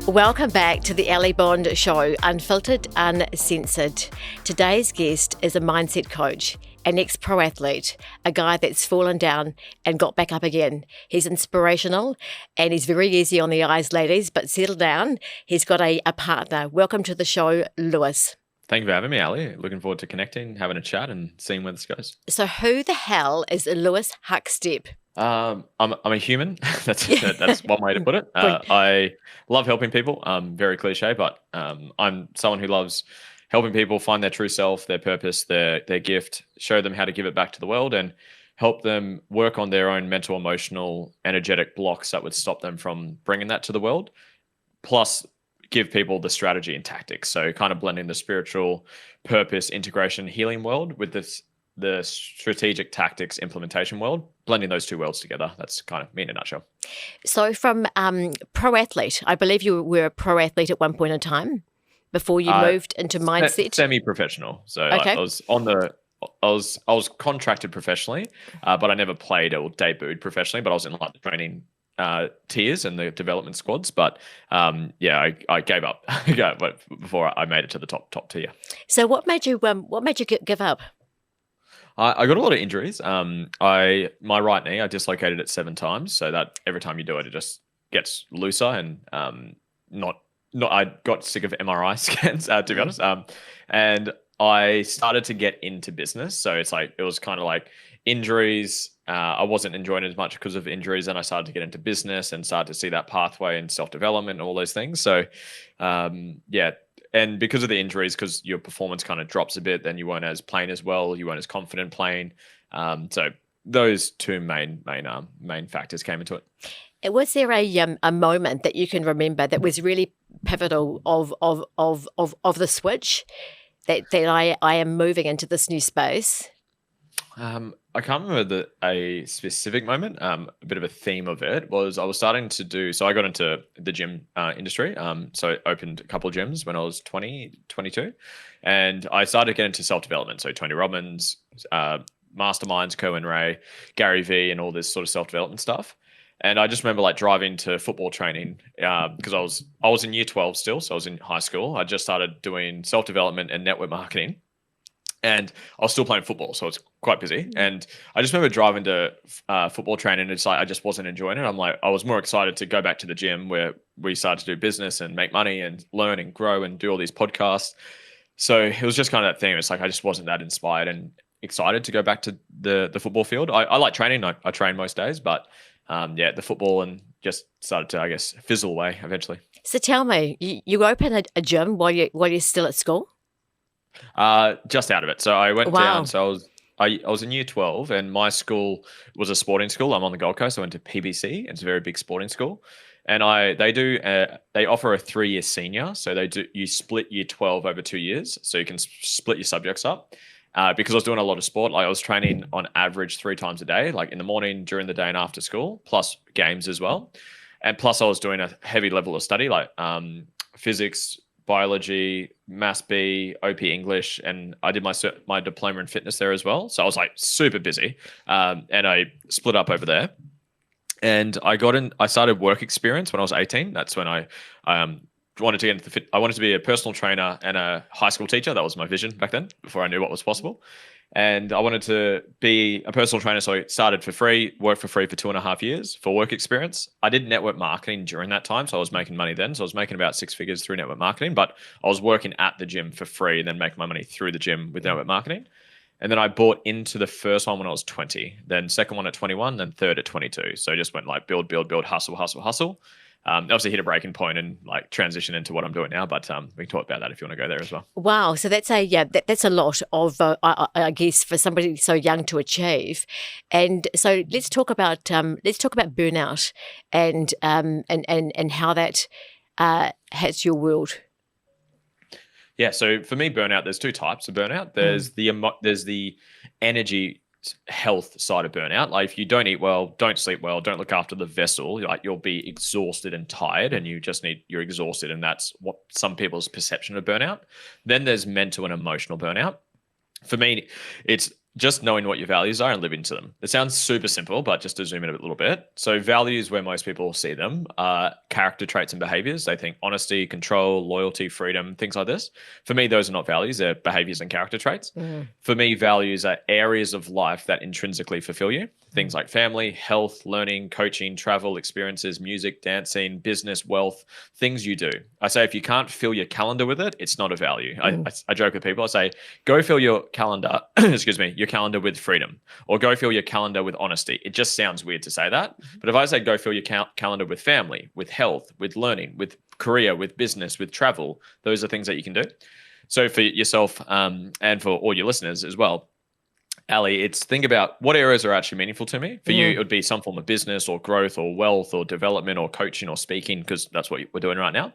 Welcome back to the Ali Bond Show, Unfiltered, Uncensored. Today's guest is a mindset coach, an ex-pro athlete, a guy that's fallen down and got back up again. He's inspirational and he's very easy on the eyes, ladies, but settle down. He's got a partner. Welcome to the show, Lewis. Thank you for having me, Ali. Looking forward to connecting, having a chat and seeing where this goes. So who the hell is Lewis Huckstep? I'm a human. That's one way to put it. I love helping people. Very cliche, but I'm someone who loves helping people find their true self, their purpose, their gift, show them how to give it back to the world, and help them work on their own mental, emotional, energetic blocks that would stop them from bringing that to the world. Plus, give people the strategy and tactics. So, kind of blending the spiritual purpose, integration, healing world with the strategic tactics implementation world, blending those two worlds together. That's kind of me in a nutshell. So from pro athlete, I believe you were a pro athlete at one point in time before you moved into mindset. Semi-professional. So okay. I was contracted professionally, but I never played or debuted professionally, but I was in like the training tiers and the development squads. But I gave up before I made it to the top tier. So what made you give up? I got a lot of injuries. My right knee, I dislocated it 7 times. So that every time you do it, it just gets looser and I got sick of MRI scans, to be honest. And I started to get into business. So it was kind of like injuries. I wasn't enjoying it as much because of injuries, and I started to get into business and started to see that pathway and self-development and all those things. So, and because of the injuries, because your performance kind of drops a bit, then you weren't as playing as well. You weren't as confident playing. So those two main factors came into it. Was there a moment that you can remember that was really pivotal of the switch that I am moving into this new space? I can't remember a specific moment. A bit of a theme of it was I was starting to do, so I got into the gym industry. So I opened a couple of gyms when I was 22, and I started to get into self-development. So Tony Robbins, Masterminds, Cohen Ray, Gary Vee, and all this sort of self-development stuff. And I just remember like driving to football training because I was in year 12 still. So I was in high school. I just started doing self-development and network marketing. And I was still playing football, so it's quite busy. And I just remember driving to football training. It's like I just wasn't enjoying it. I was more excited to go back to the gym where we started to do business and make money and learn and grow and do all these podcasts. So it was just kind of that thing. It's like I just wasn't that inspired and excited to go back to the football field. I like training. I train most days, but the football and just started to, I guess, fizzle away eventually. So tell me, you opened a gym while you're still at school? Just out of it. So I went down. So I was in year 12, and my school was a sporting school. I'm on the Gold Coast. I went to PBC. It's a very big sporting school, and they offer a 3-year senior. So you split year 12 over 2 years, so you can split your subjects up. Because I was doing a lot of sport, like I was training on average 3 times a day, like in the morning, during the day, and after school, plus games as well. And plus I was doing a heavy level of study, like physics, biology, Maths B, OP English, and I did my diploma in fitness there as well. So I was like super busy, and I split up over there. And I started work experience when I was 18. That's when I wanted to get into I wanted to be a personal trainer and a high school teacher. That was my vision back then, before I knew what was possible. And I wanted to be a personal trainer, so I started for free, worked for free for 2.5 years for work experience. I did network marketing during that time, so I was making money then. So I was making about 6 figures through network marketing, but I was working at the gym for free and then making my money through the gym with network marketing. And then I bought into the first one when I was 20, then second one at 21, then third at 22. So I just went like build, hustle. Obviously hit a breaking point and like transition into what I'm doing now, but we can talk about that if you want to go there as well. Wow, so that's that's a lot of I guess for somebody so young to achieve. And so let's talk about burnout and how that hits your world. Yeah, so for me, burnout, there's 2 types of burnout. There's the energy health side of burnout. Like if you don't eat well, don't sleep well, don't look after the vessel, like you'll be exhausted and tired, and you're exhausted, and that's what some people's perception of burnout. Then there's mental and emotional burnout. For me, it's just knowing what your values are and living to them. It sounds super simple, but just to zoom in a little bit. So values, where most people see them, are character traits and behaviors. They think honesty, control, loyalty, freedom, things like this. For me, those are not values. They're behaviors and character traits. For me, values are areas of life that intrinsically fulfill you. Things like family, health, learning, coaching, travel, experiences, music, dancing, business, wealth, things you do. I say if you can't fill your calendar with it, it's not a value. I joke with people. I say, go fill your calendar, excuse me, your calendar with freedom, or go fill your calendar with honesty. It just sounds weird to say that. But if I say go fill your calendar with family, with health, with learning, with career, with business, with travel, those are things that you can do. So for yourself and for all your listeners as well, Ali, it's think about what areas are actually meaningful to me. For you, it would be some form of business or growth or wealth or development or coaching or speaking, because that's what we're doing right now.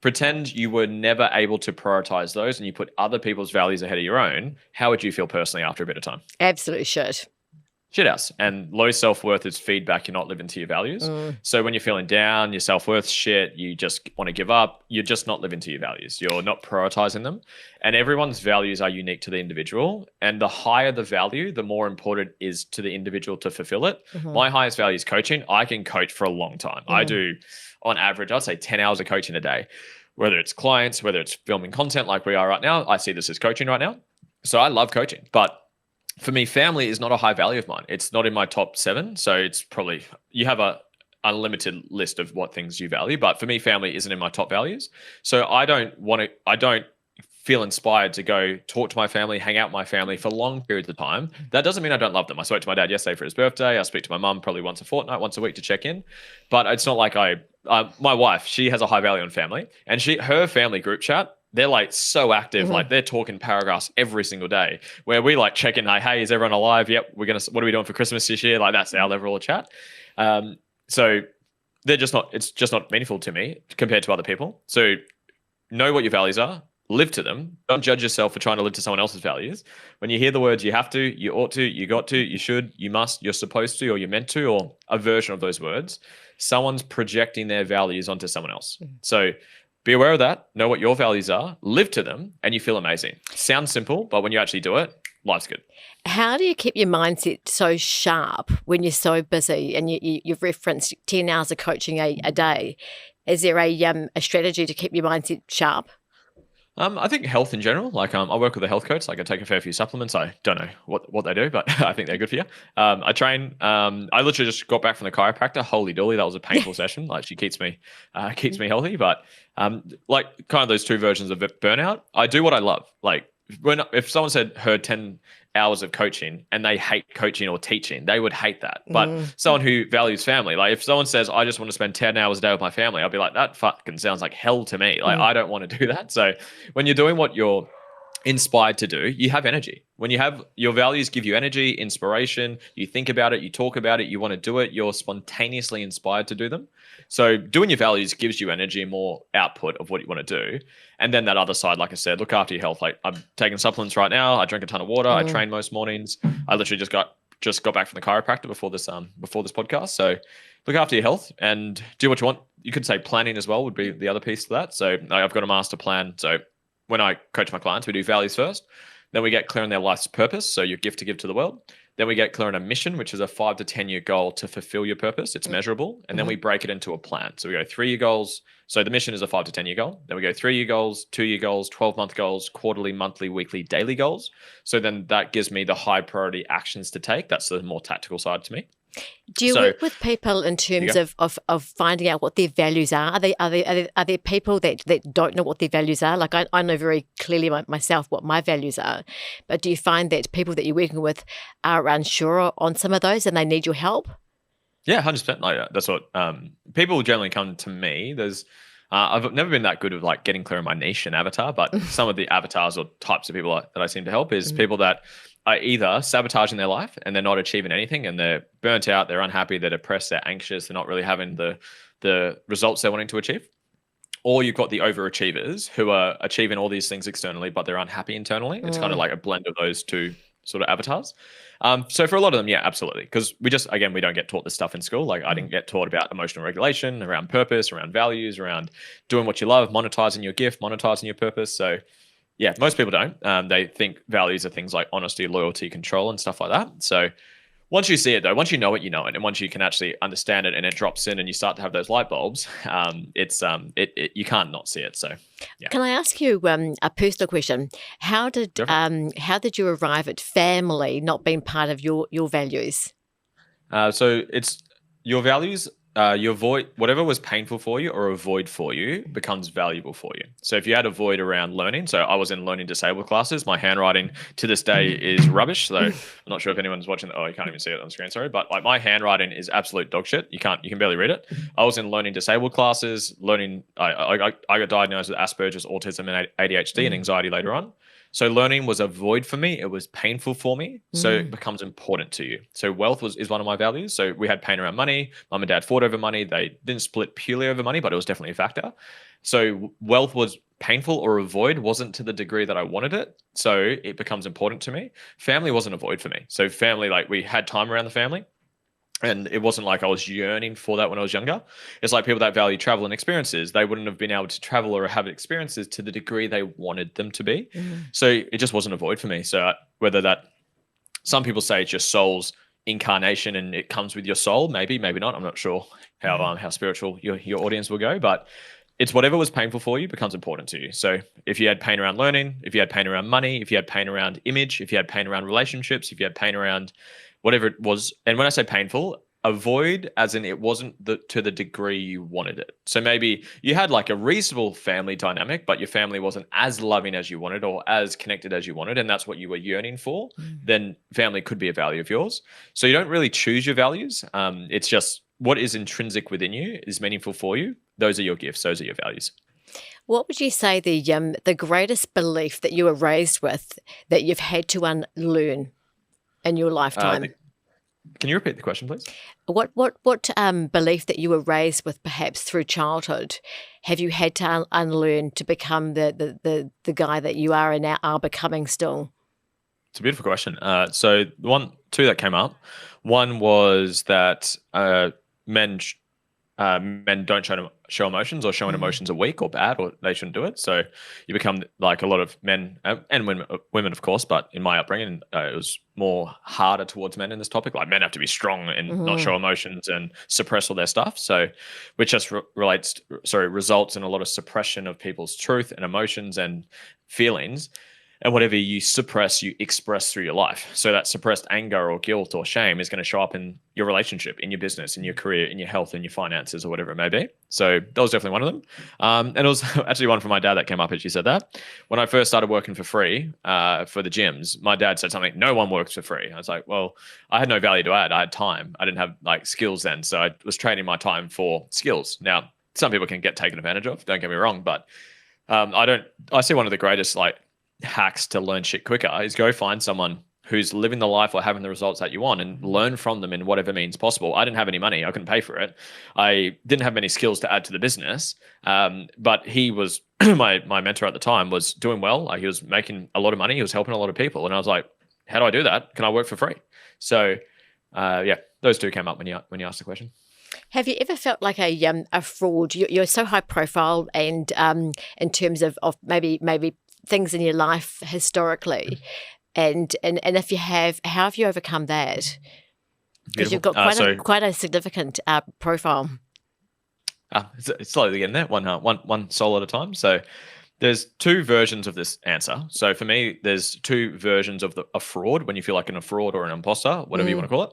Pretend you were never able to prioritize those and you put other people's values ahead of your own. How would you feel personally after a bit of time? Absolutely should. Shit house. And low self-worth is feedback you're not living to your values. So when you're feeling down, your self-worth shit, you just want to give up, you're just not living to your values. You're not prioritizing them. And everyone's values are unique to the individual. And the higher the value, the more important it is to the individual to fulfill it. My highest value is coaching. I can coach for a long time. I do, on average, I'd say 10 hours of coaching a day. Whether it's clients, whether it's filming content like we are right now, I see this as coaching right now. So I love coaching. But for me, family is not a high value of mine. It's not in my top 7. So it's probably, you have a unlimited list of what things you value. But for me, family isn't in my top values. So I don't feel inspired to go talk to my family, hang out with my family for long periods of time. That doesn't mean I don't love them. I spoke to my dad yesterday for his birthday. I speak to my mum probably once a fortnight, once a week to check in. But it's not like my wife, she has a high value on family, and her family group chat, they're like so active, like they're talking paragraphs every single day, where we like check in, like, hey, is everyone alive? Yep, what are we doing for Christmas this year? Like that's our level of chat. So it's just not meaningful to me compared to other people. So know what your values are, live to them. Don't judge yourself for trying to live to someone else's values. When you hear the words you have to, you ought to, you got to, you should, you must, you're supposed to, or you're meant to, or a version of those words, someone's projecting their values onto someone else. So be aware of that, know what your values are, live to them, and you feel amazing. Sounds simple, but when you actually do it, life's good. How do you keep your mindset so sharp when you're so busy? And you've referenced 10 hours of coaching a day. Is there a strategy to keep your mindset sharp? I think health in general, like I work with a health coach, like I take a fair few supplements. I don't know what they do, but I think they're good for you. I train, I literally just got back from the chiropractor. Holy dooly, that was a painful session. Like she keeps me healthy, but like kind of those two versions of burnout. I do what I love. Like if someone said her 10 hours of coaching and they hate coaching or teaching, they would hate that. But someone who values family, like if someone says, I just want to spend 10 hours a day with my family, I'll be like, that fucking sounds like hell to me. Like I don't want to do that. So when you're doing what you're inspired to do, you have energy. When you have your values give you energy, inspiration, you think about it, you talk about it, you want to do it, you're spontaneously inspired to do them. So doing your values gives you energy and more output of what you want to do. And then that other side, like I said, look after your health. Like I'm taking supplements right now. I drink a ton of water. I train most mornings. I literally just got back from the chiropractor before this podcast. So look after your health and do what you want. You could say planning as well would be the other piece to that. So I've got a master plan. So when I coach my clients, we do values first. Then we get clear on their life's purpose. So your gift to give to the world. Then we get clear on a mission, which is a 5 to 10 year goal to fulfill your purpose. It's measurable. And then we break it into a plan. So we go 3-year goals. So the mission is a 5 to 10 year goal. Then we go 3-year goals, 2-year goals, 12-month goals, quarterly, monthly, weekly, daily goals. So then that gives me the high priority actions to take. That's the more tactical side to me. Do you work with people in terms of finding out what their values are? Are there people that don't know what their values are? Like I know very clearly myself what my values are, but do you find that people that you're working with are unsure on some of those and they need your help? Yeah, 100%. Like that's what people generally come to me. There's I've never been that good with like getting clear on my niche and avatar, but some of the avatars or types of people that I seem to help is people that are either sabotaging their life and they're not achieving anything and they're burnt out, they're unhappy, they're depressed, they're anxious, they're not really having the results they're wanting to achieve. Or you've got the overachievers who are achieving all these things externally, but they're unhappy internally. It's kind of like a blend of those two sort of avatars. So for a lot of them, yeah, absolutely. Because we don't get taught this stuff in school. Like I didn't get taught about emotional regulation, around purpose, around values, around doing what you love, monetizing your gift, monetizing your purpose. So yeah, most people don't. They think values are things like honesty, loyalty, control, and stuff like that. So once you see it, though, once you know it, you know it, and once you can actually understand it, and it drops in, and you start to have those light bulbs, you can't not see it. So, yeah. Can I ask you a personal question? How did you arrive at family not being part of your values? So it's your values. You avoid whatever was painful for you or avoid for you becomes valuable for you. So if you had a void around learning, so I was in learning disabled classes. My handwriting to this day is rubbish. So I'm not sure if anyone's watching. Oh, you can't even see it on the screen. Sorry, but like my handwriting is absolute dog shit. You can barely read it. I was in learning disabled classes. I got diagnosed with Asperger's, autism, and ADHD and anxiety later on. So learning was a void for me. It was painful for me. So it becomes important to you. So wealth is one of my values. So we had pain around money. Mum and dad fought over money. They didn't split purely over money, but it was definitely a factor. So wealth was painful or a void, wasn't to the degree that I wanted it. So it becomes important to me. Family wasn't a void for me. So family, like we had time around the family. And it wasn't like I was yearning for that when I was younger. It's like people that value travel and experiences, they wouldn't have been able to travel or have experiences to the degree they wanted them to be. So it just wasn't a void for me. So whether that, some people say it's your soul's incarnation and it comes with your soul, maybe not. I'm not sure how spiritual your audience will go, but it's whatever was painful for you becomes important to you. So if you had pain around learning, if you had pain around money, if you had pain around image, if you had pain around relationships, if you had pain around whatever it was. And when I say painful, avoid as in it wasn't to the degree you wanted it. So maybe you had like a reasonable family dynamic, but your family wasn't as loving as you wanted or as connected as you wanted, and that's what you were yearning for, then family could be a value of yours. So you don't really choose your values. It's just what is intrinsic within you is meaningful for you. Those are your gifts. Those are your values. What would you say the greatest belief that you were raised with that you've had to unlearn in your lifetime? Can you repeat the question, please? What belief that you were raised with, perhaps through childhood, have you had to unlearn to become the guy that you are and are becoming still? It's a beautiful question. So two that came up. One was that men don't show emotions, or showing emotions are weak or bad, or they shouldn't do it. So you become like a lot of men and women, of course, but in my upbringing, it was more harder towards men in this topic. Like men have to be strong and not show emotions and suppress all their stuff. So which just results in a lot of suppression of people's truth and emotions and feelings. And whatever you suppress, you express through your life. So that suppressed anger or guilt or shame is going to show up in your relationship, in your business, in your career, in your health, in your finances, or whatever it may be. So that was definitely one of them. And it was actually one from my dad that came up as you said that. When I first started working for free for the gyms, my dad said something, no one works for free. I was like, well, I had no value to add. I had time. I didn't have like skills then. So I was trading my time for skills. Now, some people can get taken advantage of, don't get me wrong, but I see one of the greatest hacks to learn shit quicker is go find someone who's living the life or having the results that you want and learn from them in whatever means possible. I didn't have any money. I couldn't pay for it. I didn't have many skills to add to the business. But he was my mentor at the time, was doing well. He was making a lot of money. He was helping a lot of people. And I was like, how do I do that? Can I work for free? So those two came up when you asked the question. Have you ever felt like a fraud? You're so high profile, and in terms of maybe things in your life historically, and if you have, how have you overcome that? Because you've got quite a significant profile. It's slowly getting there, one soul at a time. So there's two versions of this answer. So for me, there's two versions of a fraud, when you feel like a fraud or an imposter, whatever you want to call it.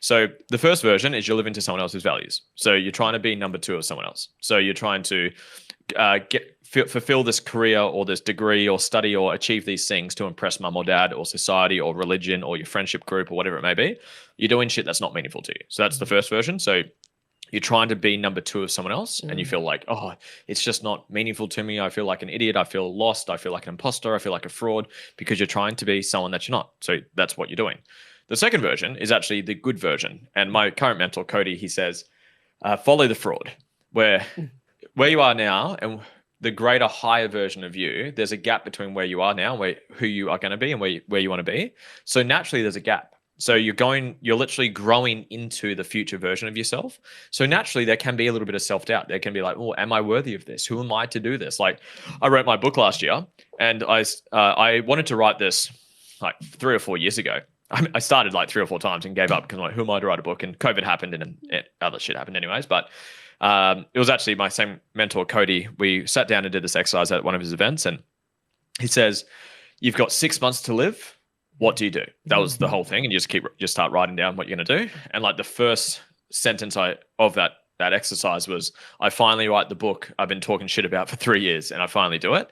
So the first version is you live into someone else's values. So you're trying to be number two of someone else. So you're trying to fulfill this career or this degree or study or achieve these things to impress mum or dad or society or religion or your friendship group or whatever it may be. You're doing shit that's not meaningful to you. So that's the first version. So you're trying to be number two of someone else, and you feel like, oh, it's just not meaningful to me. I feel like an idiot. I feel lost. I feel like an imposter. I feel like a fraud, because you're trying to be someone that you're not. So that's what you're doing. The second version is actually the good version. And my current mentor, Cody, he says, follow the fraud, where you are now and the greater, higher version of you, there's a gap between where you are now, who you are going to be, and where you want to be. So naturally there's a gap. So you're literally growing into the future version of yourself. So naturally there can be a little bit of self-doubt. There can be like, oh, am I worthy of this? Who am I to do this? Like I wrote my book last year, and I wanted to write this like 3 or 4 years ago. I started like 3 or 4 times and gave up because I'm like, who am I to write a book? And COVID happened and other shit happened anyways. But it was actually my same mentor, Cody. We sat down and did this exercise at one of his events, and he says, you've got 6 months to live. What do you do? That was the whole thing. And you just start writing down what you're going to do. And like the first sentence of that exercise was, I finally write the book I've been talking shit about for 3 years, and I finally do it.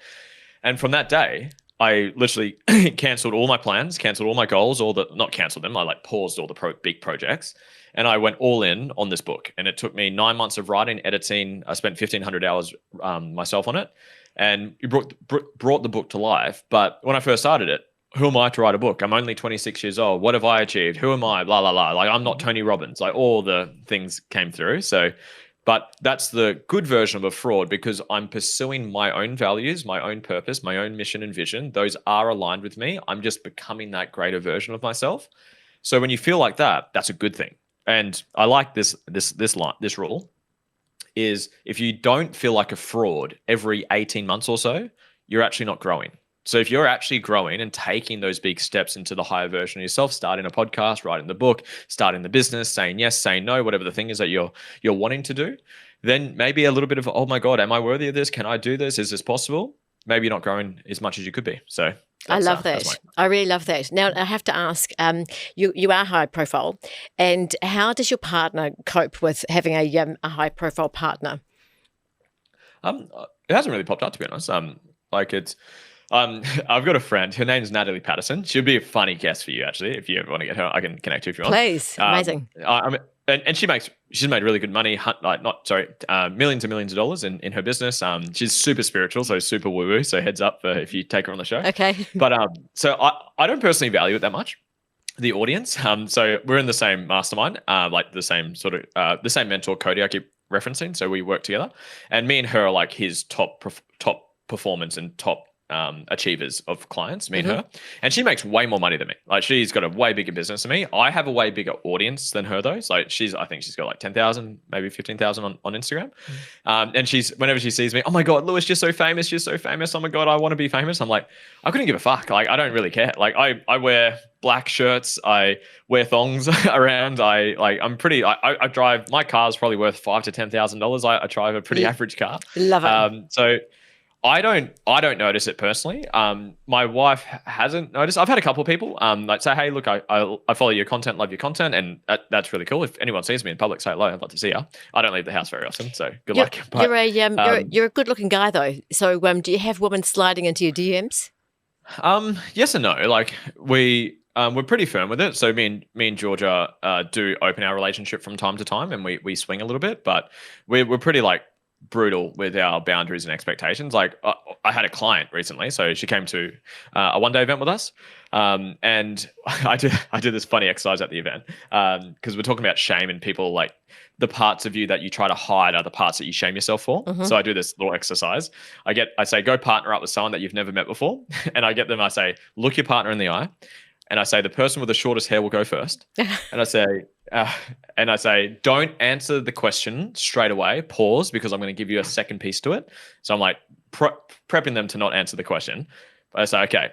And from that day, I literally canceled all my plans, canceled all my goals, not canceled them. I like paused all the big projects, and I went all in on this book. And it took me 9 months of writing, editing. I spent 1,500 hours myself on it, and it brought the book to life. But when I first started it, who am I to write a book? I'm only 26 years old. What have I achieved? Who am I? Blah, blah, blah. Like I'm not Tony Robbins. Like all the things came through. So, but that's the good version of a fraud, because I'm pursuing my own values, my own purpose, my own mission and vision. Those are aligned with me. I'm just becoming that greater version of myself. So when you feel like that, that's a good thing. And I like this rule is, if you don't feel like a fraud every 18 months or so, you're actually not growing. So if you're actually growing and taking those big steps into the higher version of yourself, starting a podcast, writing the book, starting the business, saying yes, saying no, whatever the thing is that you're wanting to do, then maybe a little bit of, oh my God, am I worthy of this? Can I do this? Is this possible? Maybe you're not growing as much as you could be. So I love that. I really love that. Now I have to ask, you are high profile, and how does your partner cope with having a high profile partner? It hasn't really popped up, to be honest. I've got a friend. Her name's Natalie Patterson. She'd be a funny guest for you, actually. If you ever want to get her, I can connect you if you want. Please, amazing. And she's made really good money. Millions and millions of dollars in her business. She's super spiritual, so super woo woo. So heads up if you take her on the show. Okay. But so I don't personally value it that much, the audience. So we're in the same mastermind, like the same sort of the same mentor, Cody, I keep referencing. So we work together, and me and her are like his top performance and top achievers of clients, me and her. And she makes way more money than me. Like she's got a way bigger business than me. I have a way bigger audience than her though. So I think she's got like 10,000, maybe 15,000 on Instagram. And whenever she sees me, oh my God, Lewis, you're so famous. You're so famous. Oh my God, I want to be famous. I'm like, I couldn't give a fuck. Like, I don't really care. Like I wear black shirts. I wear thongs around. I'm pretty, I drive, my car's probably worth $5,000 to $10,000. I drive a pretty average car. Love it. So I don't notice it personally. My wife hasn't noticed. I've had a couple of people like say, hey, look, I follow your content, love your content, and that's really cool. If anyone sees me in public, say hello. I'd love to see you. I don't leave the house very often, so good luck. But, you're a good-looking guy though. So do you have women sliding into your DMs? Yes and no. Like we're pretty firm with it. So me and Georgia do open our relationship from time to time, and we swing a little bit, but we're pretty like brutal with our boundaries and expectations. Like I had a client recently, so she came to a one-day event with us, and I did this funny exercise at the event because we're talking about shame, and people like the parts of you that you try to hide are the parts that you shame yourself for. So I do this little exercise. I say go partner up with someone that you've never met before, and I say look your partner in the eye, and I say the person with the shortest hair will go first, and I say don't answer the question straight away. Pause, because I'm going to give you a second piece to it. So I'm like prepping them to not answer the question. But I say, okay,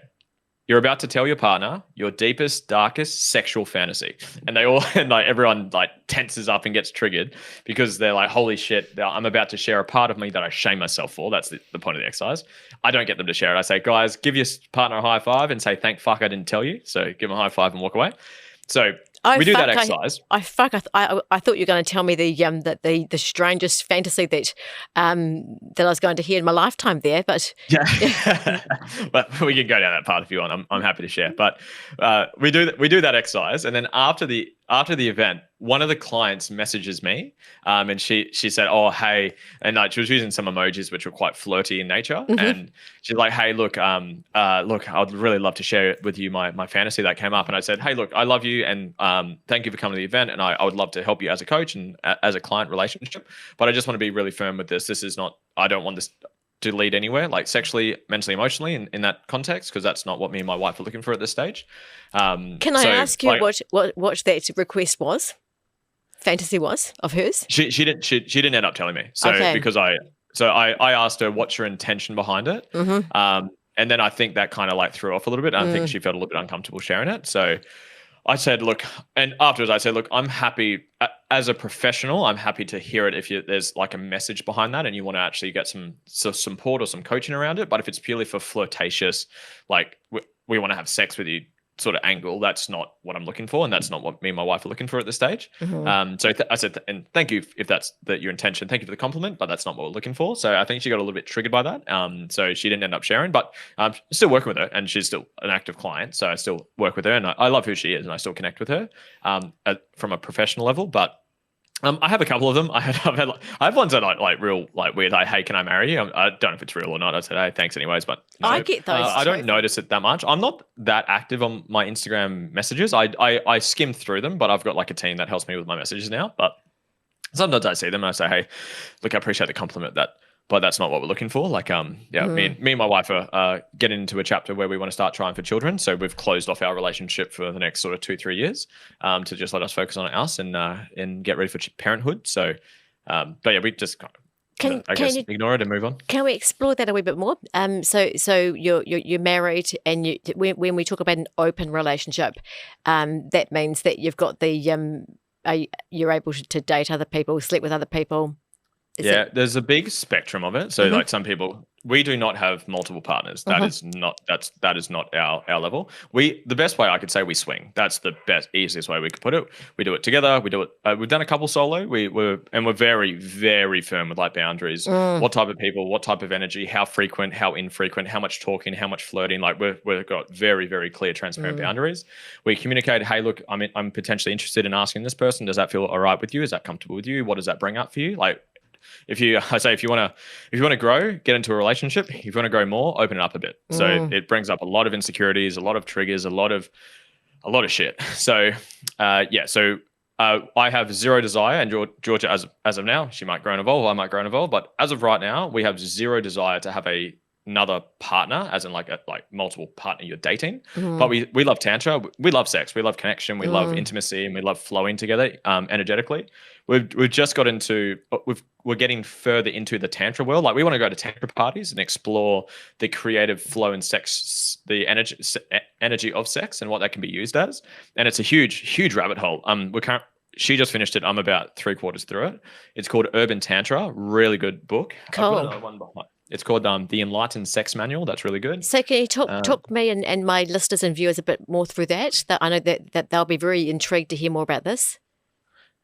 you're about to tell your partner your deepest, darkest sexual fantasy, and everyone like tenses up and gets triggered because they're like, holy shit, I'm about to share a part of me that I shame myself for. That's the point of the exercise. I don't get them to share it. I say, guys, give your partner a high five and say, thank fuck I didn't tell you. So give them a high five and walk away. So we do that exercise. I thought you were going to tell me the strangest fantasy that I was going to hear in my lifetime there, but yeah. But we can go down that path if you want. I'm happy to share. But we do that exercise, and then after the event, one of the clients messages me, and she said, "Oh, hey," and she was using some emojis which were quite flirty in nature, and she's like, "Hey, look, I'd really love to share with you my fantasy that came up." And I said, "Hey, look, I love you, and thank you for coming to the event, and I would love to help you as a coach and as a client relationship, but I just want to be really firm with this. This is not. I don't want this to lead anywhere, like sexually, mentally, emotionally, in that context, because that's not what me and my wife are looking for at this stage. Can I ask you what that request was? Fantasy was of hers? She didn't end up telling me. So Okay. because I asked her what's your intention behind it. Mm-hmm. And then I think that kind of like threw off a little bit. I think she felt a little bit uncomfortable sharing it. So I said, look, and afterwards I said, look, I'm happy as a professional. I'm happy to hear it if there's like a message behind that and you want to actually get some support or some coaching around it. But if it's purely for flirtatious, like we want to have sex with you sort of angle, that's not what I'm looking for, and that's not what me and my wife are looking for at this stage. So I said, and thank you if that's your intention. Thank you for the compliment, but that's not what we're looking for. So I think she got a little bit triggered by that. So she didn't end up sharing, but I'm still working with her, and she's still an active client. So I still work with her, and I love who she is, and I still connect with her from a professional level. But I have a couple of them. I have ones that are like real, like weird. Like, hey, can I marry you? I don't know if it's real or not. I said, hey, thanks anyways. But no, I get those. I don't notice it that much. I'm not that active on my Instagram messages. I skim through them, but I've got like a team that helps me with my messages now. But sometimes I see them and I say, hey, look, I appreciate the compliment but that's not what we're looking for. Like, me and my wife are getting into a chapter where we want to start trying for children. So we've closed off our relationship for the next sort of 2-3 years to just let us focus on us and get ready for parenthood. So, but yeah, we just ignore it and move on. Can we explore that a wee bit more? So you're married, and when we talk about an open relationship, that means that you've got you're able to date other people, sleep with other people. There's a big spectrum of it. So like some people, we do not have multiple partners. That is not our level. The best way I could say we swing. That's the easiest way we could put it. We do it together. We do it. We've done a couple solo. We're very, very firm with like boundaries. What type of people, what type of energy, how frequent, how infrequent, how much talking, how much flirting. Like we've got very, very clear, transparent boundaries. We communicate. Hey, look, I'm potentially interested in asking this person. Does that feel all right with you? Is that comfortable with you? What does that bring up for you? Like, if you want to grow, get into a relationship. If you want to grow more, open it up a bit. So it brings up a lot of insecurities, a lot of triggers, a lot of shit. So I have zero desire, and Georgia, as of now, she might grow and evolve. I might grow and evolve, but as of right now, we have zero desire to have another partner, as in like multiple partner you're dating. But we love tantra, we love sex, we love connection, we love intimacy, and we love flowing together energetically. We've just got into we're getting further into the tantra world. Like we want to go to tantra parties and explore the creative flow and sex, the energy of sex and what that can be used as. And it's a huge rabbit hole. She just finished it. I'm about 3/4 through it. It's called Urban Tantra. Really good book. Cool. I've got another one behind. It's called The Enlightened Sex Manual. That's really good. So can you talk me and my listeners and viewers a bit more through that? That I know that they'll be very intrigued to hear more about this.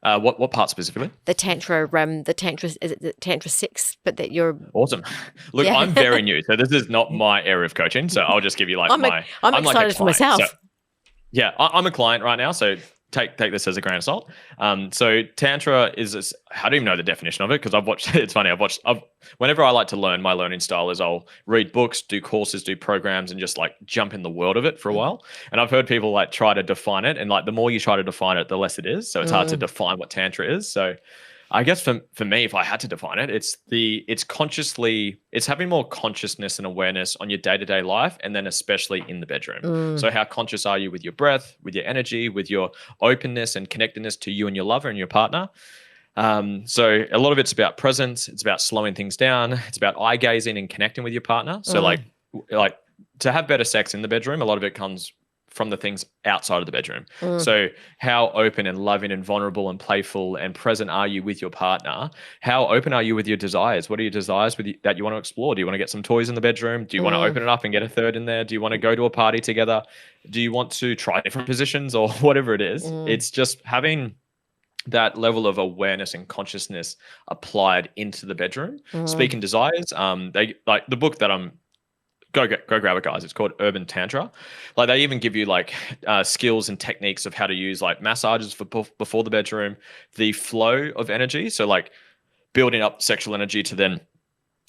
What part specifically? The tantra, is it the tantra sex? But that you're awesome. Look, yeah. I'm very new, so this is not my area of coaching. So I'll just give you like I'm excited like for myself. So, yeah, I'm a client right now, so take this as a grain of salt. So tantra is I don't even know the definition of it because I've watched. It's funny. Whenever I like to learn, my learning style is I'll read books, do courses, do programs, and just like jump in the world of it for a while. And I've heard people like try to define it, and like the more you try to define it, the less it is. So it's hard to define what tantra is. So I guess for me, if I had to define it, it's having more consciousness and awareness on your day-to-day life, and then especially in the bedroom. So how conscious are you with your breath, with your energy, with your openness and connectedness to you and your lover and your partner? So a lot of it's about presence. It's about slowing things down. It's about eye gazing and connecting with your partner. So like to have better sex in the bedroom, a lot of it comes from the things outside of the bedroom. So how open and loving and vulnerable and playful and present are you with your partner? How open are you with your desires? What are your desires that you want to explore? Do you want to get some toys in the bedroom? Do you want to open it up and get a third in there? Do you want to go to a party together? Do you want to try different positions or whatever it is? It's just having that level of awareness and consciousness applied into the bedroom. Speaking desires, they like the book that I'm Go grab it, guys. It's called Urban Tantra. Like they even give you like skills and techniques of how to use like massages before the bedroom, the flow of energy. So like building up sexual energy to then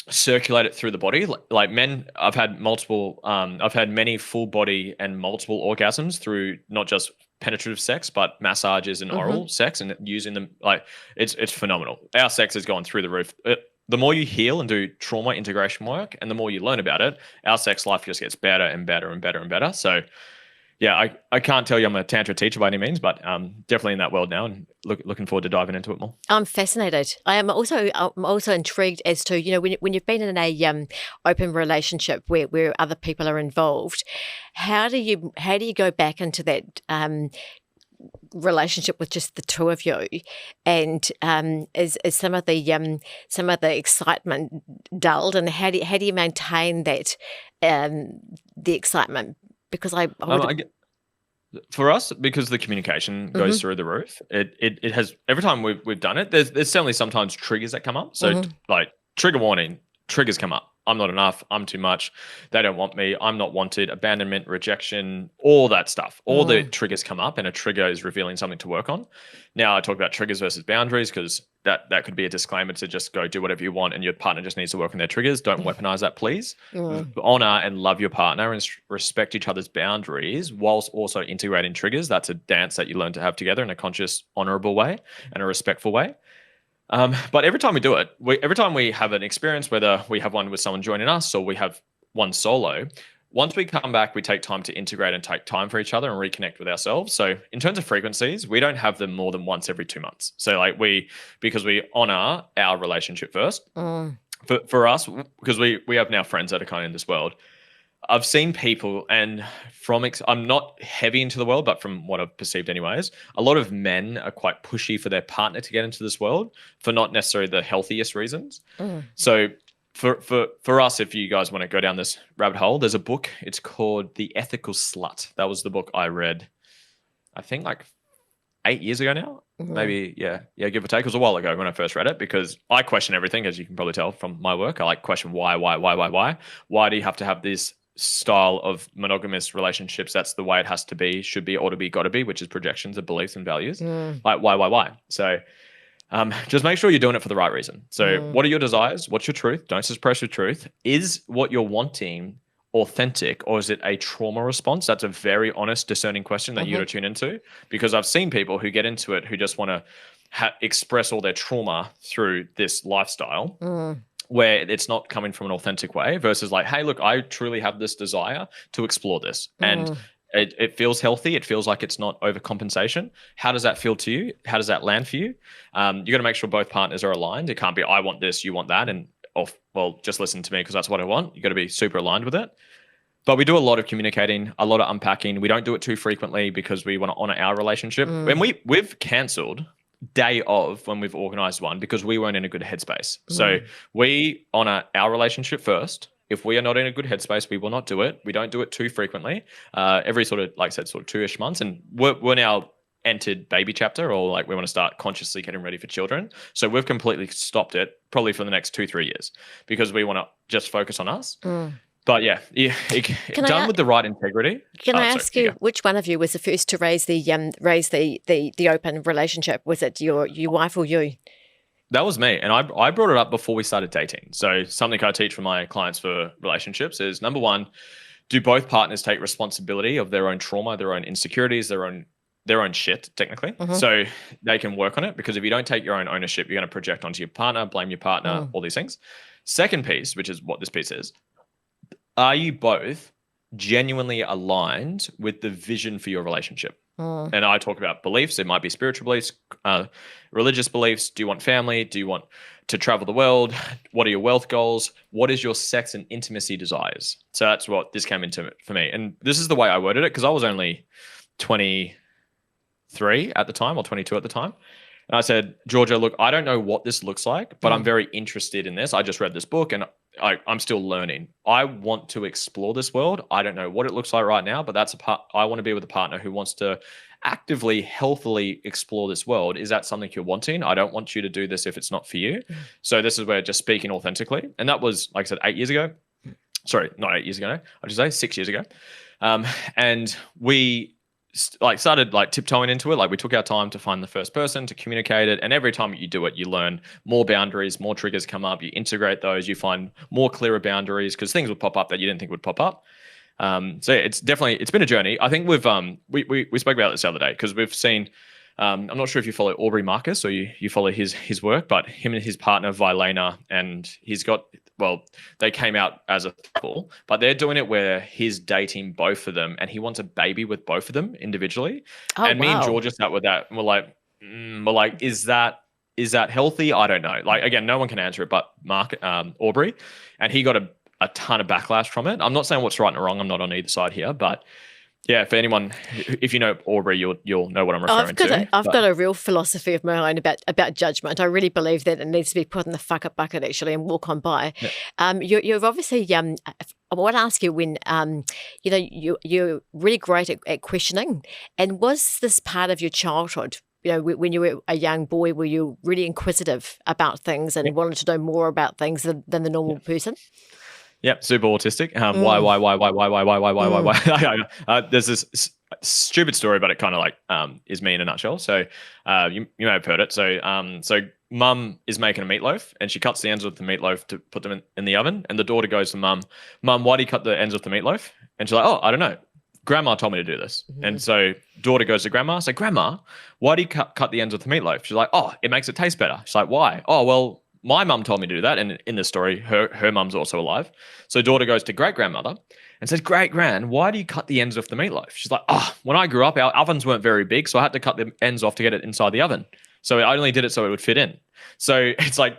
circulate it through the body. Like men, I've had many full body and multiple orgasms through not just penetrative sex, but massages and oral sex, and using them. Like it's phenomenal. Our sex has gone through the roof. the more you heal and do trauma integration work, and the more you learn about it, our sex life just gets better and better and better and better. So yeah, I can't tell you I'm a tantra teacher by any means, but definitely in that world now, and looking forward to diving into it more. I'm fascinated. I'm also intrigued as to, when you've been in a open relationship where other people are involved, how do you go back into that relationship with just the two of you, and is some of the excitement dulled, and how do you maintain that the excitement? Because for us, because the communication goes through the roof, it has, every time we've done it, there's certainly sometimes triggers that come up. So like trigger warning, triggers come up. I'm not enough. I'm too much. They don't want me. I'm not wanted. Abandonment, rejection, all that stuff. All the triggers come up, and a trigger is revealing something to work on. Now, I talk about triggers versus boundaries because that could be a disclaimer to just go do whatever you want, and your partner just needs to work on their triggers. Don't weaponize that, please. Honor and love your partner and respect each other's boundaries whilst also integrating triggers. That's a dance that you learn to have together in a conscious, honorable way and a respectful way. But every time we do it, every time we have an experience, whether we have one with someone joining us or we have one solo, once we come back, we take time to integrate and take time for each other and reconnect with ourselves. So in terms of frequencies, we don't have them more than once every 2 months. So like because we honor our relationship first. For us, because we have now friends that are kind of in this world, I've seen people, and I'm not heavy into the world, but from what I've perceived anyways, a lot of men are quite pushy for their partner to get into this world for not necessarily the healthiest reasons. So for us, if you guys want to go down this rabbit hole, there's a book. It's called The Ethical Slut. That was the book I read, I think like 8 years ago now. Maybe, yeah, give or take. It was a while ago when I first read it, because I question everything, as you can probably tell from my work. I like question why? Why do you have to have this style of monogamous relationships? That's the way it has to be, should be, ought to be, got to be, which is projections of beliefs and values. Like why? So just make sure you're doing it for the right reason. So what are your desires? What's your truth? Don't suppress your truth. Is what you're wanting authentic, or is it a trauma response? That's a very honest, discerning question that you got to tune into, because I've seen people who get into it who just want to express all their trauma through this lifestyle, where it's not coming from an authentic way, versus like, hey, look, I truly have this desire to explore this. And it feels healthy. It feels like it's not overcompensation. How does that feel to you? How does that land for you? You got to make sure both partners are aligned. It can't be, I want this, you want that, and well, just listen to me because that's what I want. You got to be super aligned with it. But we do a lot of communicating, a lot of unpacking. We don't do it too frequently because we want to honor our relationship. And we've cancelled day of when we've organized one because we weren't in a good headspace. So we honor our relationship first. If we are not in a good headspace, we will not do it. We don't do it too frequently. Every sort of, like I said, sort of 2-ish months. And we're now entered baby chapter, or like we want to start consciously getting ready for children. So we've completely stopped it probably for the next 2-3 years because we want to just focus on us. But yeah, done with the right integrity. Can I ask you, which one of you was the first to raise the open relationship? Was it your wife or you? That was me. And I brought it up before we started dating. So something I teach for my clients for relationships is, number one, do both partners take responsibility of their own trauma, their own insecurities, their own shit, technically. So they can work on it, because if you don't take your own ownership, you're going to project onto your partner, blame your partner, all these things. Second piece, which is what this piece is, are you both genuinely aligned with the vision for your relationship? And I talk about beliefs. It might be spiritual beliefs, religious beliefs. Do you want family? Do you want to travel the world? What are your wealth goals? What is your sex and intimacy desires? So that's what this came into for me. And this is the way I worded it, because I was only 23 at the time, or 22 at the time. And I said, Georgia, look, I don't know what this looks like, but I'm very interested in this. I just read this book and I'm still learning. I want to explore this world. I don't know what it looks like right now, but that's I want to be with a partner who wants to actively, healthily explore this world. Is that something you're wanting? I don't want you to do this if it's not for you. So this is where just speaking authentically. And that was, like I said, 8 years ago. Sorry, not 8 years ago. I should say 6 years ago. And we started tiptoeing into it. Like, we took our time to find the first person, to communicate it. And every time you do it, you learn more boundaries, more triggers come up, you integrate those, you find more clearer boundaries, because things would pop up that you didn't think would pop up. So it's been a journey. I think we spoke about this the other day, because we've seen I'm not sure if you follow Aubrey Marcus or you follow his work, but him and his partner Vilena, and they came out as a couple, but they're doing it where he's dating both of them and he wants a baby with both of them individually. Oh, and me and wow. George just sat with that and we're like, is that healthy? I don't know. Like, again, no one can answer it but Aubrey, and he got a ton of backlash from it. I'm not saying what's right and wrong. I'm not on either side here, but yeah, for anyone, if you know Aubrey, you'll know what I'm referring to. I've got a real philosophy of my own about judgment. I really believe that it needs to be put in the fuck up bucket, actually, and walk on by. Yeah. You're obviously. I want to ask you when you're really great at questioning, and was this part of your childhood? When you were a young boy, were you really inquisitive about things and wanted to know more about things than the normal person? Yep, super autistic. Why? There's this stupid story, but it kind of is me in a nutshell. So you may have heard it. So mum is making a meatloaf and she cuts the ends of the meatloaf to put them in the oven. And the daughter goes to mum, why do you cut the ends of the meatloaf? And she's like, oh, I don't know. Grandma told me to do this. Mm-hmm. And so daughter goes to grandma. So grandma, why do you cut the ends of the meatloaf? She's like, oh, it makes it taste better. She's like, why? Oh, well, my mum told me to do that. And in this story, her mum's also alive. So daughter goes to great-grandmother and says, great-gran, why do you cut the ends off the meatloaf? She's like, oh, when I grew up, our ovens weren't very big, so I had to cut the ends off to get it inside the oven. So I only did it so it would fit in. So it's like,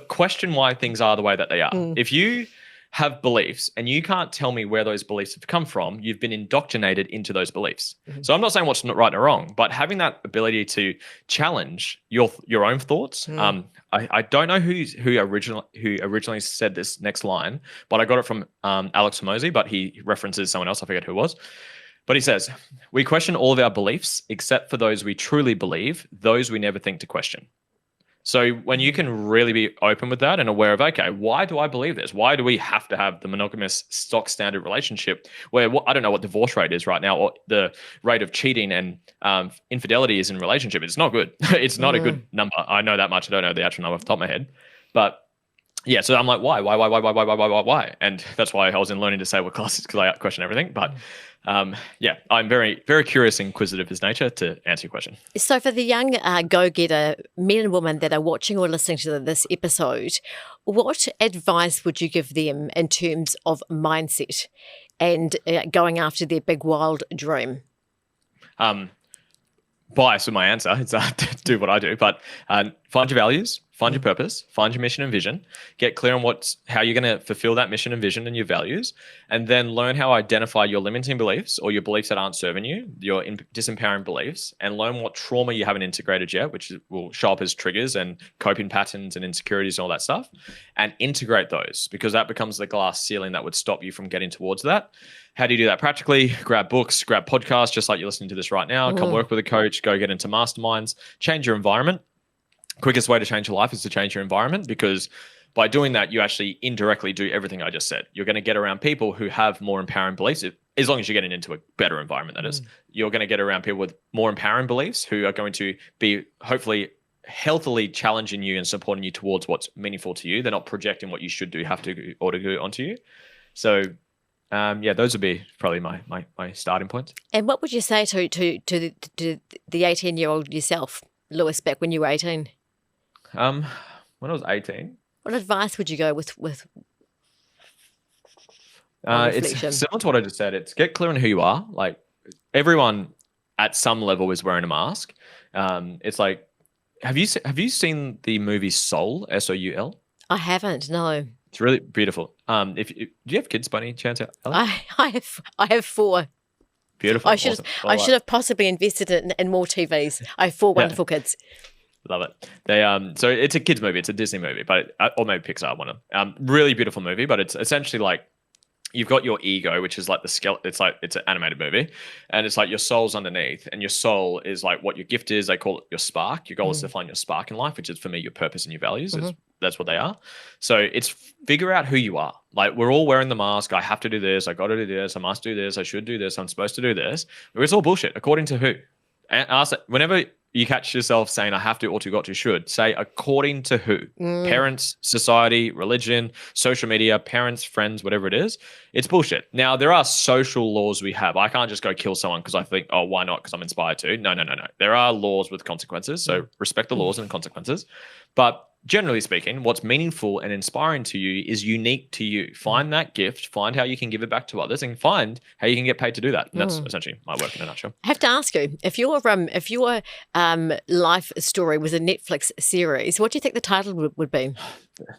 question why things are the way that they are. If you have beliefs and you can't tell me where those beliefs have come from, you've been indoctrinated into those beliefs. Mm-hmm. So I'm not saying what's right or wrong, but having that ability to challenge your own thoughts. I don't know who originally said this next line, but I got it from Alex Hormozi, but he references someone else. I forget who it was. But he says, we question all of our beliefs except for those we truly believe, those we never think to question. So when you can really be open with that and aware of, okay, why do I believe this? Why do we have to have the monogamous stock standard relationship where I don't know what divorce rate is right now, or the rate of cheating and infidelity is in relationship. It's not good. It's not a good number. I know that much. I don't know the actual number off the top of my head. But yeah, so I'm like, why? And that's why I was in learning disabled classes, because I question everything. But yeah, I'm very, very curious and inquisitive as nature, to answer your question. So for the young go-getter men and women that are watching or listening to this episode, what advice would you give them in terms of mindset and going after their big, wild dream? Bias with my answer. It's do what I do, but find your values, find your purpose, find your mission and vision, get clear on how you're going to fulfill that mission and vision and your values, and then learn how to identify your limiting beliefs or your beliefs that aren't serving you, your disempowering beliefs, and learn what trauma you haven't integrated yet, which will show up as triggers and coping patterns and insecurities and all that stuff, and integrate those, because that becomes the glass ceiling that would stop you from getting towards that. How do you do that practically? Grab books, grab podcasts, just like you're listening to this right now. Come work with a coach, go get into masterminds, change your environment. Quickest way to change your life is to change your environment, because by doing that, you actually indirectly do everything I just said. You're going to get around people who have more empowering beliefs, as long as you're getting into a better environment, that is. You're going to get around people with more empowering beliefs who are going to be hopefully healthily challenging you and supporting you towards what's meaningful to you. They're not projecting what you should do, have to, or to do onto you. So yeah, those would be probably my starting points. And what would you say to the 18-year-old yourself, Lewis, back when you were 18? When I was 18. What advice would you go with? It's similar to what I just said. It's get clear on who you are. Like, everyone at some level is wearing a mask. It's like, have you seen the movie Soul? SOUL? I haven't. No. It's really beautiful. Do you have kids by any chance, Ellen? I have 4. Beautiful. I should have possibly invested in more TVs. I have 4 wonderful kids. Love it. They so it's a kids movie. It's a Disney movie, but or maybe Pixar one. Really beautiful movie, but it's essentially like, you've got your ego, which is like the skeleton. It's an animated movie, and it's like your soul's underneath, and your soul is like what your gift is. They call it your spark. Your goal is to find your spark in life, which is for me your purpose and your values. That's what they are. So it's figure out who you are. Like, we're all wearing the mask. I have to do this. I got to do this. I must do this. I should do this. I'm supposed to do this. It's all bullshit. According to who? And ask that whenever you catch yourself saying, I have to, ought to, got to, should. Say, according to who? Mm. Parents, society, religion, social media, parents, friends, whatever it is. It's bullshit. Now, there are social laws we have. I can't just go kill someone because I think, oh, why not? Because I'm inspired to. No. There are laws with consequences. So respect the laws and consequences. But generally speaking, what's meaningful and inspiring to you is unique to you. Find that gift, find how you can give it back to others, and find how you can get paid to do that. And that's essentially my work in a nutshell. I have to ask you, if your life story was a Netflix series, what do you think the title would be?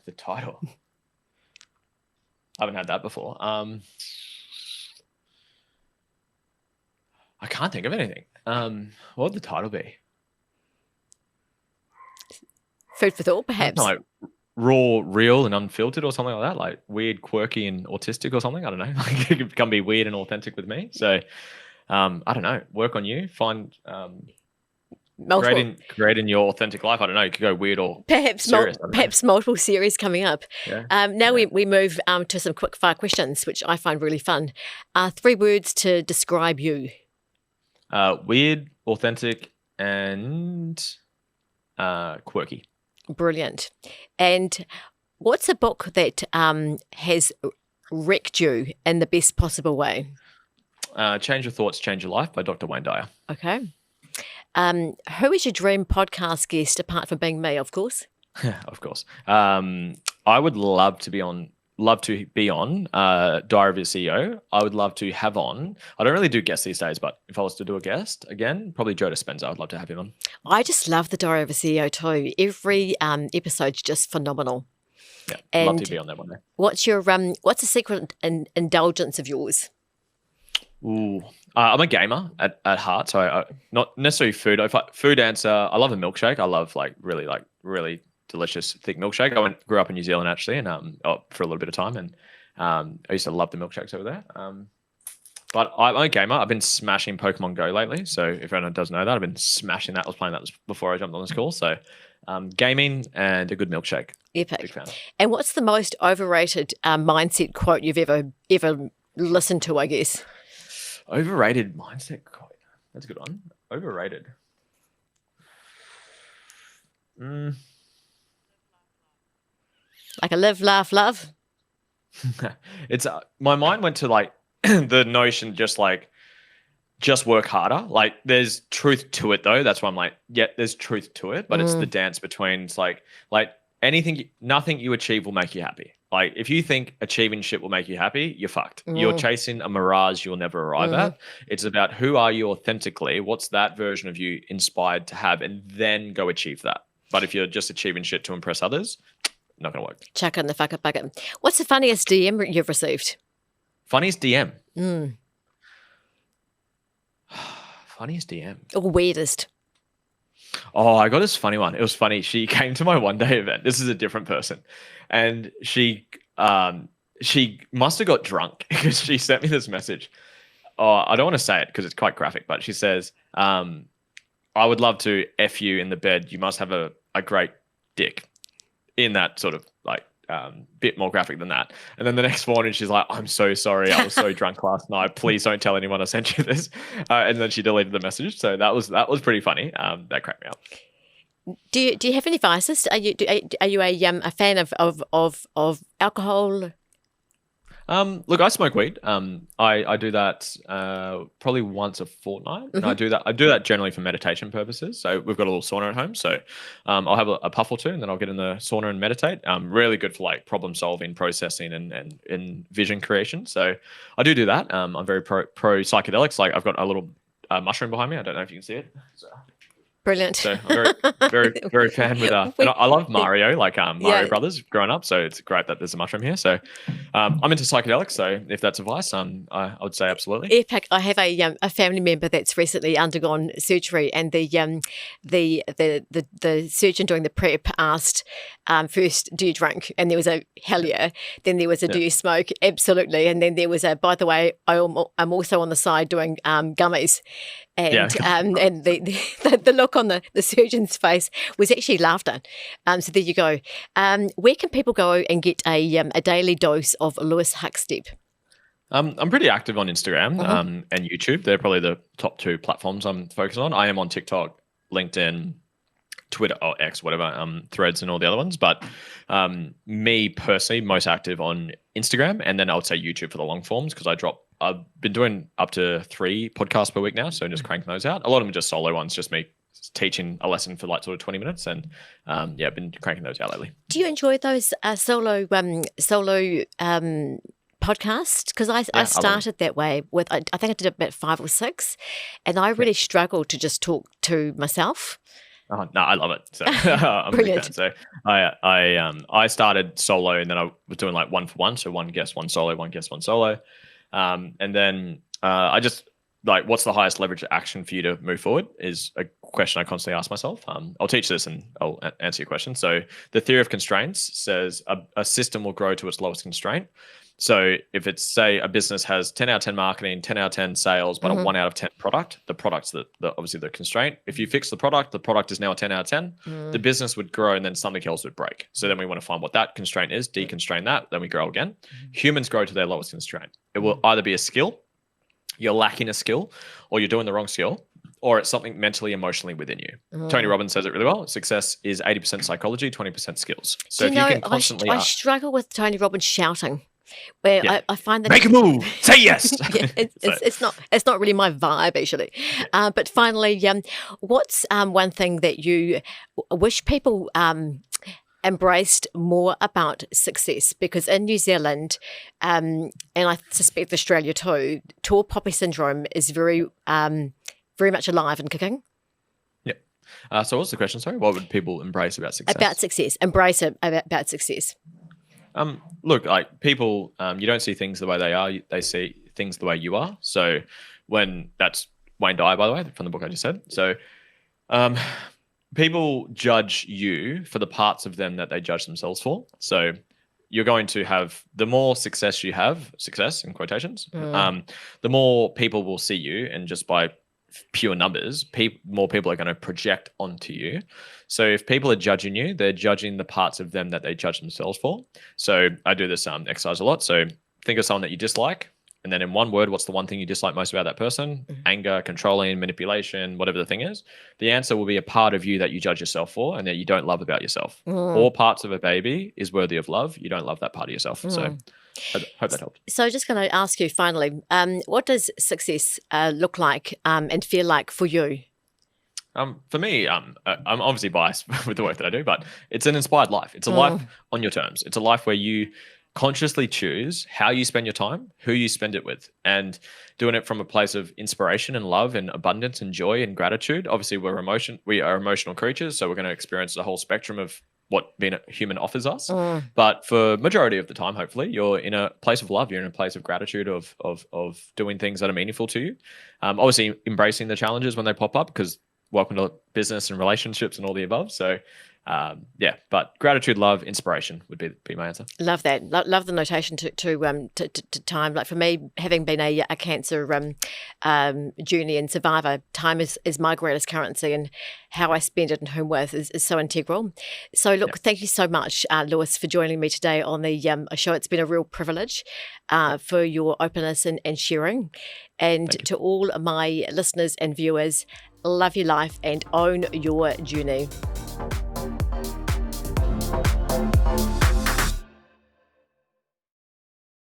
The title? I haven't had that before. I can't think of anything. What would the title be? Food for thought, perhaps. Like raw, real, and unfiltered, or something like that. Like weird, quirky, and autistic, or something. I don't know. Like it can be weird and authentic with me. So, I don't know. Work on you. Find creating your authentic life. I don't know. You could go weird or perhaps serious. Perhaps multiple series coming up. Yeah. Now we move to some quick fire questions, which I find really fun. 3 words to describe you. Weird, authentic, and quirky. Brilliant. And what's a book that has wrecked you in the best possible way? Change Your Thoughts, Change Your Life by Dr. Wayne Dyer. Okay. Who is your dream podcast guest apart from being me, of course? Of course. I would love to be on Diary of a CEO. I would love to have on. I don't really do guests these days, but if I was to do a guest again, probably Joe Dispenza. I'd love to have him on. I just love the Diary of a CEO too. Every episode's just phenomenal. Yeah, and love to be on that one day. What's a secret indulgence of yours? Ooh, I'm a gamer at heart, so I, not necessarily food. Food answer, I love a milkshake. I love really delicious thick milkshake. I grew up in New Zealand actually, and for a little bit of time, and I used to love the milkshakes over there. But I'm a gamer. I've been smashing Pokemon Go lately. So if anyone doesn't know that, I've been smashing that. I was playing that before I jumped on this call. So gaming and a good milkshake. Epic. Big fan. And what's the most overrated mindset quote you've ever listened to, I guess? Overrated mindset quote. That's a good one. Overrated. Like a live, laugh, love? It's my mind went to like the notion just work harder. Like there's truth to it though. That's why I'm like, yeah, there's truth to it, but it's the dance between it's like nothing you achieve will make you happy. Like if you think achieving shit will make you happy, you're fucked. You're chasing a mirage you'll never arrive at. It's about who are you authentically? What's that version of you inspired to have, and then go achieve that. But if you're just achieving shit to impress others, not going to work. Chuck in the fuck up bucket. What's the funniest DM you've received? Funniest DM? Funniest DM? Or weirdest? Oh, I got this funny one. It was funny. She came to my one day event. This is a different person. And she must have got drunk because she sent me this message. Oh, I don't want to say it because it's quite graphic, but she says, I would love to F you in the bed. You must have a great dick. In that sort of like bit more graphic than that. And then the next morning she's like, I'm so sorry. I was so drunk last night. Please don't tell anyone I sent you this. And then she deleted the message. So that was pretty funny. That cracked me up. Do you have any vices? Are you a fan of alcohol? Look, I smoke weed. I do that probably once a fortnight. And I do that generally for meditation purposes. So we've got a little sauna at home. So I'll have a puff or two, and then I'll get in the sauna and meditate. Really good for like problem solving, processing, and vision creation. So I do that. I'm very pro psychedelics. Like I've got a little mushroom behind me. I don't know if you can see it. So. Brilliant. So I'm very fan with and I love Mario, like Mario Brothers growing up. So it's great that there's a mushroom here. So I'm into psychedelics. So if that's advice, I would say absolutely. Epic. I have a family member that's recently undergone surgery, and the surgeon doing the prep asked first, do you drink? And there was a hell yeah. Then there was a do you smoke? Absolutely. And then there was a, by the way, I'm also on the side doing gummies. And and the look on the surgeon's face was actually laughter. So there you go. Where can people go and get a daily dose of Lewis Huckstep? I'm pretty active on Instagram and YouTube. They're probably the top 2 platforms I'm focused on. I am on TikTok LinkedIn, Twitter or X, whatever, Threads and all the other ones. But me personally, most active on Instagram, and then I would say YouTube for the long forms, because I've been doing up to 3 podcasts per week now, so just cranking those out. A lot of them are just solo ones, just me teaching a lesson for like sort of 20 minutes, and I've been cranking those out lately. Do you enjoy those solo podcast? Because I started that way with, I think I did about 5 or 6, and I really struggled to just talk to myself. No, I love it. So I'm a big fan. So I started solo, and then I was doing like 1-for-1, so one guest, one solo, one guest, one solo, and then I just like, what's the highest leverage action for you to move forward is a question I constantly ask myself. I'll teach this and I'll answer your question. So the theory of constraints says a system will grow to its lowest constraint. So if it's, say, a business has 10 out of 10 marketing, 10 out of 10 sales, but a 1 out of 10 product, the product's obviously the constraint. If you fix the product is now a 10 out of 10, the business would grow, and then something else would break. So then we want to find what that constraint is, deconstrain that, then we grow again. Humans grow to their lowest constraint. It will either be a skill, you're lacking a skill, or you're doing the wrong skill, or it's something mentally, emotionally within you. Tony Robbins says it really well. Success is 80% psychology, 20% skills. So if you can constantly... I struggle with Tony Robbins shouting. Where I find that make a move, say yes. It's not really my vibe, actually. But finally, what's one thing that you wish people embraced more about success? Because in New Zealand, and I suspect Australia too, tall poppy syndrome is very much alive and kicking. Yeah. So what's the question? Sorry, what would people embrace about success? About success, embrace it about success. Look, like people, you don't see things the way they are. They see things the way you are. So that's Wayne Dyer, by the way, from the book I just said. So people judge you for the parts of them that they judge themselves for. So you're going to have, the more success you have, success in quotations, the more people will see you, and just by pure numbers, more people are going to project onto you. So if people are judging you, they're judging the parts of them that they judge themselves for. So I do this exercise a lot. So think of someone that you dislike, and then in one word, what's the one thing you dislike most about that person? Anger, controlling, manipulation, whatever the thing is. The answer will be a part of you that you judge yourself for and that you don't love about yourself. All parts of a baby is worthy of love. You don't love that part of yourself. So I hope that helped. So just going to ask you finally, what does success look like and feel like for you? For me, I'm obviously biased with the work that I do, but it's an inspired life. It's a life on your terms. It's a life where you consciously choose how you spend your time, who you spend it with, and doing it from a place of inspiration and love and abundance and joy and gratitude. Obviously, we are emotional creatures, so we're going to experience the whole spectrum of what being a human offers us. But for majority of the time, hopefully, you're in a place of love. You're in a place of gratitude of doing things that are meaningful to you. Obviously, embracing the challenges when they pop up, because welcome to business and relationships and all the above. So but gratitude, love, inspiration would be my answer. Love that. Love the notation to time. Like for me, having been a cancer journey and survivor, time is my greatest currency, and how I spend it and who I'm with is so integral. So look, thank you so much, Lewis, for joining me today on the show. It's been a real privilege for your openness and sharing. And to all my listeners and viewers, love your life and own your journey.